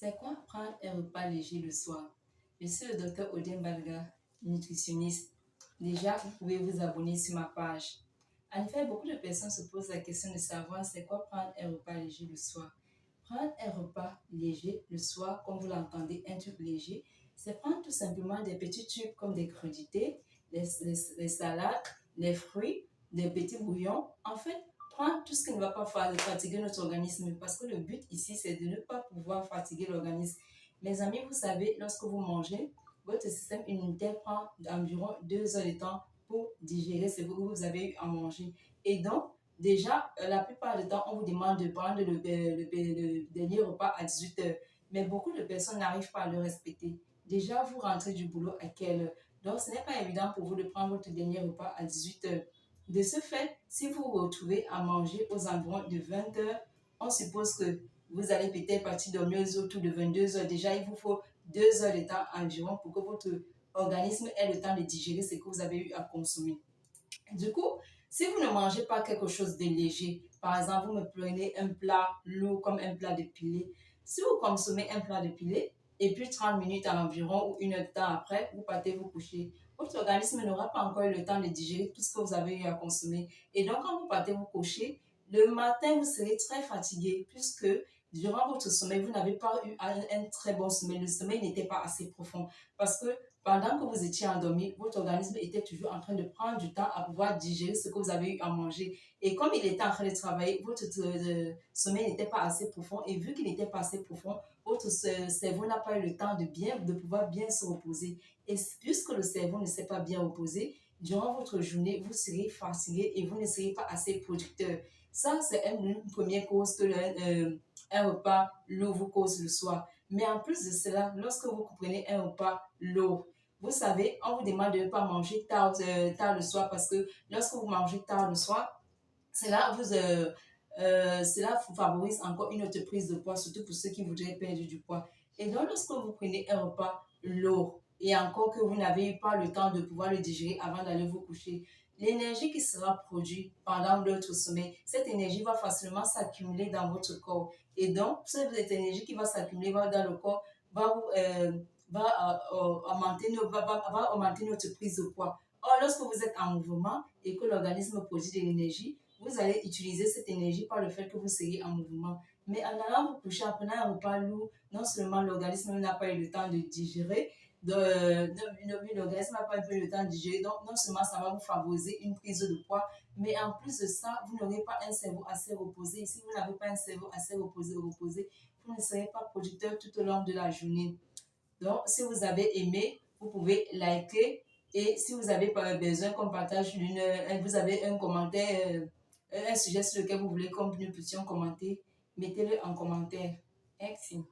C'est quoi prendre un repas léger le soir? Je suis le docteur Odin Balga, nutritionniste. Déjà, vous pouvez vous abonner sur ma page. En effet, beaucoup de personnes se posent la question de savoir c'est quoi prendre un repas léger le soir. Prendre un repas léger le soir, comme vous l'entendez, un truc léger, c'est prendre tout simplement des petits trucs comme des crudités, les salades, les fruits, des petits bouillons. En fait, prendre tout ce qui ne va pas fatiguer notre organisme parce que le but ici, c'est de ne pas pouvoir fatiguer l'organisme. Mes amis, vous savez, lorsque vous mangez, votre système immunitaire prend environ 2 heures de temps pour digérer ce que vous avez eu à manger. Et donc, déjà, la plupart du temps, on vous demande de prendre le dernier repas à 18 heures. Mais beaucoup de personnes n'arrivent pas à le respecter. Déjà, vous rentrez du boulot à quelle heure? Donc, ce n'est pas évident pour vous de prendre votre dernier repas à 18 heures. De ce fait, si vous vous retrouvez à manger aux environs de 20 heures, on suppose que vous allez peut-être partir dormir autour de 22 heures. Déjà, il vous faut 2 heures de temps environ pour que votre organisme ait le temps de digérer ce que vous avez eu à consommer. Du coup, si vous ne mangez pas quelque chose de léger, par exemple, vous me prenez un plat lourd comme un plat de pilé. Si vous consommez un plat de pilé, et puis 30 minutes à l'environ ou une heure de temps après, vous partez vous coucher. Votre organisme n'aura pas encore eu le temps de digérer tout ce que vous avez eu à consommer. Et donc, quand vous partez vous coucher, le matin, vous serez très fatigué puisque durant votre sommeil, vous n'avez pas eu un très bon sommeil. Le sommeil n'était pas assez profond parce que pendant que vous étiez endormi, votre organisme était toujours en train de prendre du temps à pouvoir digérer ce que vous avez eu à manger. Et comme il était en train de travailler, votre sommeil n'était pas assez profond. Et vu qu'il n'était pas assez profond, votre cerveau n'a pas eu le temps de pouvoir bien se reposer. Et puisque le cerveau ne s'est pas bien reposé, durant votre journée, vous serez fatigué et vous ne serez pas assez producteur. Ça, c'est une première cause que un repas lourd vous cause le soir. Mais en plus de cela, lorsque vous prenez un repas lourd, vous savez, on vous demande de ne pas manger tard le soir parce que lorsque vous mangez tard le soir, cela vous favorise encore une autre prise de poids, surtout pour ceux qui voudraient perdre du poids. Et donc, lorsque vous prenez un repas lourd et encore que vous n'avez pas le temps de pouvoir le digérer avant d'aller vous coucher, l'énergie qui sera produite pendant votre sommeil, cette énergie va facilement s'accumuler dans votre corps. Et donc, cette énergie qui va s'accumuler dans le corps va augmenter notre prise de poids. Or, lorsque vous êtes en mouvement et que l'organisme produit de l'énergie, vous allez utiliser cette énergie par le fait que vous serez en mouvement. Mais en allant vous coucher, en prenant un repas lourd, non seulement l'organisme n'a pas eu le temps de digérer, l'organisme n'a pas eu le temps de digérer, donc non seulement ça va vous favoriser une prise de poids, mais en plus de ça, vous n'aurez pas un cerveau assez reposé. Et si vous n'avez pas un cerveau assez reposé, vous ne serez pas producteur tout au long de la journée. Donc, si vous avez aimé, vous pouvez liker. Et si vous avez besoin qu'on partage vous avez un commentaire, un sujet sur lequel vous voulez que nous puissions commenter, mettez-le en commentaire. Merci.